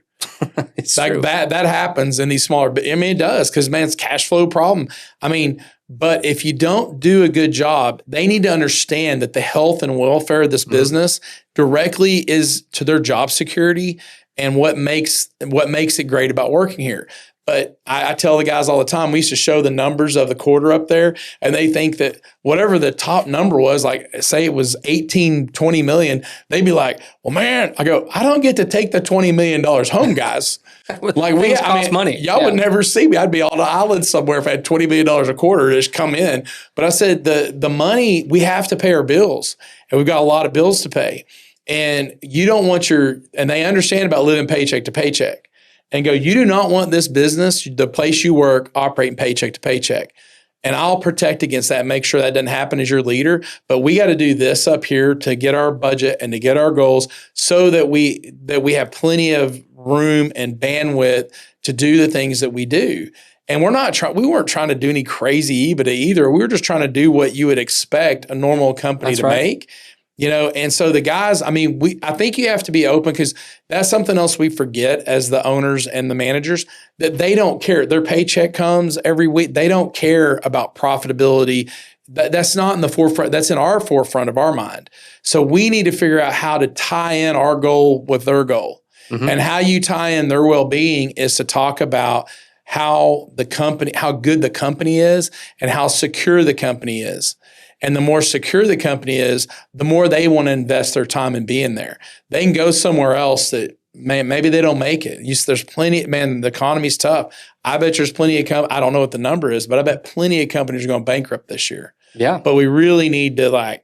It's like true. that happens in these smaller, I mean, it does, because man, it's cash flow problem. I mean, but if you don't do a good job, they need to understand that the health and welfare of this business directly is to their job security and what makes it great about working here. But I tell the guys all the time, we used to show the numbers of the quarter up there, and they think that whatever the top number was, like say it was 18, 20 million, they'd be like, well, man, I go, I don't get to take the $20 million home, guys. Like cost money. Y'all would never see me. I'd be on the island somewhere if I had $20 million a quarter to just come in. But I said, the money, we have to pay our bills, and we've got a lot of bills to pay. And you don't want and they understand about living paycheck to paycheck. And go, you do not want this business, the place you work, operating paycheck to paycheck. And I'll protect against that, make sure that doesn't happen as your leader. But we got to do this up here to get our budget and to get our goals, so that we have plenty of room and bandwidth to do the things that we do. And we weren't trying to do any crazy EBITDA either. We were just trying to do what you would expect a normal company to make. And so the guys, I mean, I think you have to be open, because that's something else we forget as the owners and the managers, that they don't care. Their paycheck comes every week. They don't care about profitability. That's not in the forefront. That's in our forefront of our mind. So we need to figure out how to tie in our goal with their goal. Mm-hmm. And how you tie in their well-being is to talk about how good the company is and how secure the company is. And the more secure the company is, the more they want to invest their time in being there. They can go somewhere else that, man, maybe they don't make it. There's plenty, man, the economy's tough. I bet there's plenty of companies, I don't know what the number is, but I bet plenty of companies are going bankrupt this year. Yeah. But we really need to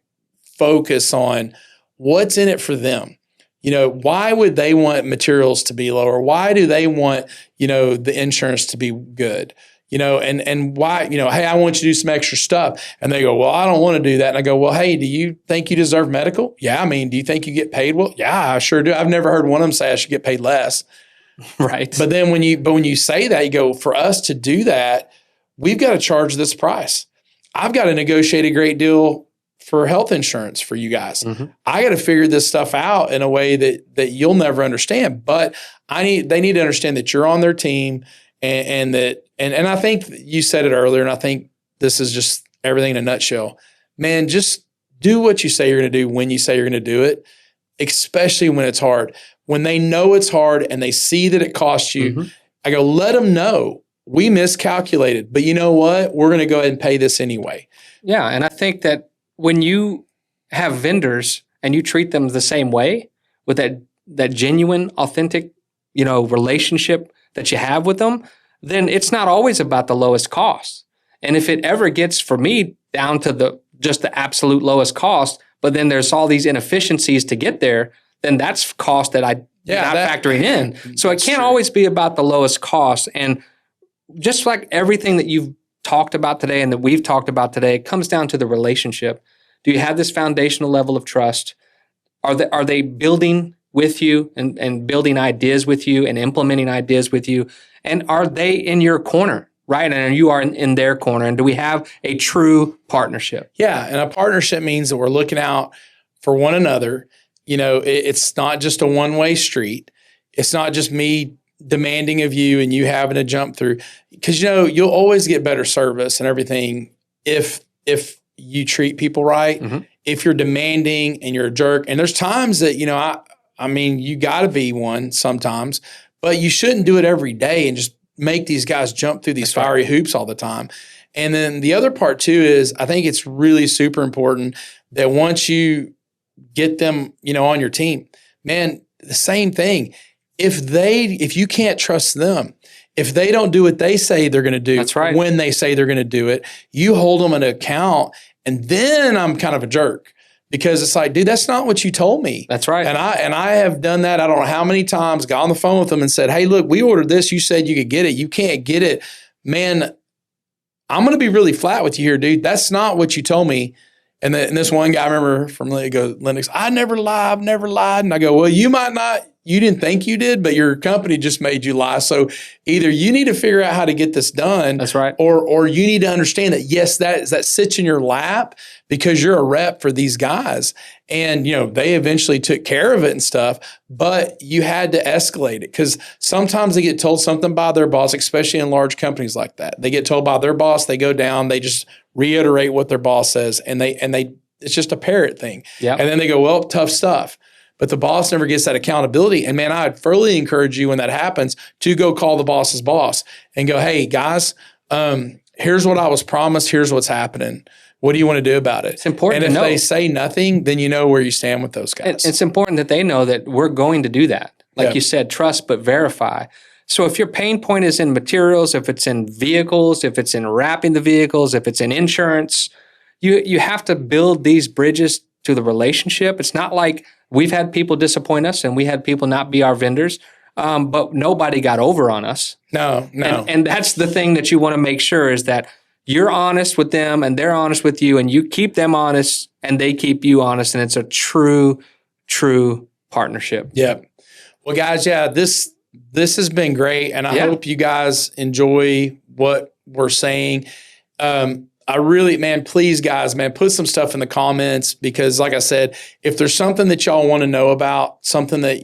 focus on what's in it for them. Why would they want materials to be lower? Why do they want, the insurance to be good? And why, hey, I want you to do some extra stuff. And they go, well, I don't want to do that. And I go, well, hey, do you think you deserve medical? Yeah. I mean, do you think you get paid well? Yeah, I sure do. I've never heard one of them say I should get paid less. Right. But then when you say that, you go, for us to do that, we've got to charge this price. I've got to negotiate a great deal for health insurance for you guys. Mm-hmm. I got to figure this stuff out in a way that you'll never understand. But they need to understand that you're on their team. And I think you said it earlier, and I think this is just everything in a nutshell. Man, just do what you say you're going to do when you say you're going to do it, especially when it's hard. When they know it's hard and they see that it costs you, mm-hmm. I go, let them know we miscalculated, but you know what? We're going to go ahead and pay this anyway. Yeah, and I think that when you have vendors and you treat them the same way, with that genuine, authentic, relationship that you have with them, then it's not always about the lowest cost. And if it ever gets, for me, down to just the absolute lowest cost, but then there's all these inefficiencies to get there, then that's cost that I'm not factoring in. So it can't always be about the lowest cost. And just like everything that you've talked about today and that we've talked about today, it comes down to the relationship. Do you have this foundational level of trust? Are they building with you and building ideas with you and implementing ideas with you? And are they in your corner, right? And you are in their corner? And do we have a true partnership? Yeah, and a partnership means that we're looking out for one another. it's not just a one-way street. It's not just me demanding of you and you having to jump through, because you'll always get better service and everything if you treat people right. Mm-hmm. If you're demanding and you're a jerk, and there's times that I mean you got to be one sometimes, but you shouldn't do it every day and just make these guys jump through these fiery hoops all the time. And then the other part too is I think it's really super important that once you get them on your team, man, the same thing. If you can't trust them, if they don't do what they say they're going to do, that's right, when they say they're going to do it, you hold them an account. And then I'm kind of a jerk, because it's like, dude, that's not what you told me. That's right. And I have done that. I don't know how many times, got on the phone with them and said, hey, look, we ordered this. You said you could get it. You can't get it. Man, I'm going to be really flat with you here, dude. That's not what you told me. And this one guy, I remember from Linux, I never lie. I've never lied. And I go, well, you might not. You didn't think you did, but your company just made you lie. So either you need to figure out how to get this done. That's right. Or you need to understand that, yes, that sits in your lap because you're a rep for these guys. And, they eventually took care of it and stuff, but you had to escalate it, because sometimes they get told something by their boss, especially in large companies like that. They get told by their boss, they go down, they just reiterate what their boss says, and it's just a parrot thing. Yeah. And then they go, well, tough stuff. But the boss never gets that accountability. And man, I'd fully encourage you when that happens to go call the boss's boss and go, hey, guys, here's what I was promised. Here's what's happening. What do you want to do about it? It's important to know. And if they say nothing, then you know where you stand with those guys. It's important that they know that we're going to do that. Like you said, trust but verify. So if your pain point is in materials, if it's in vehicles, if it's in wrapping the vehicles, if it's in insurance, you have to build these bridges to the relationship. It's not like we've had people disappoint us and we had people not be our vendors, but nobody got over on us. No. And that's the thing that you want to make sure is that you're honest with them and they're honest with you, and you keep them honest and they keep you honest. And it's a true partnership. Yeah. Well, guys, this has been great. And I hope you guys enjoy what we're saying. I really, man, please, guys, man, put some stuff in the comments, because like I said, if there's something that y'all want to know about, something that,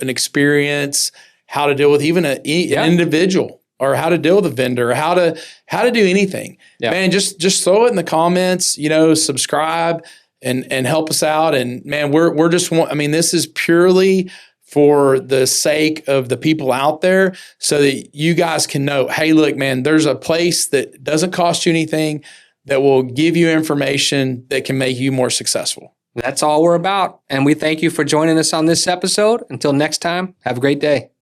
an experience, how to deal with even an individual, or how to deal with a vendor, or how to do anything, man, just throw it in the comments, subscribe and help us out. And man, we're just this is purely for the sake of the people out there, so that you guys can know, hey, look, man, there's a place that doesn't cost you anything, that will give you information that can make you more successful. That's all we're about. And we thank you for joining us on this episode. Until next time, have a great day.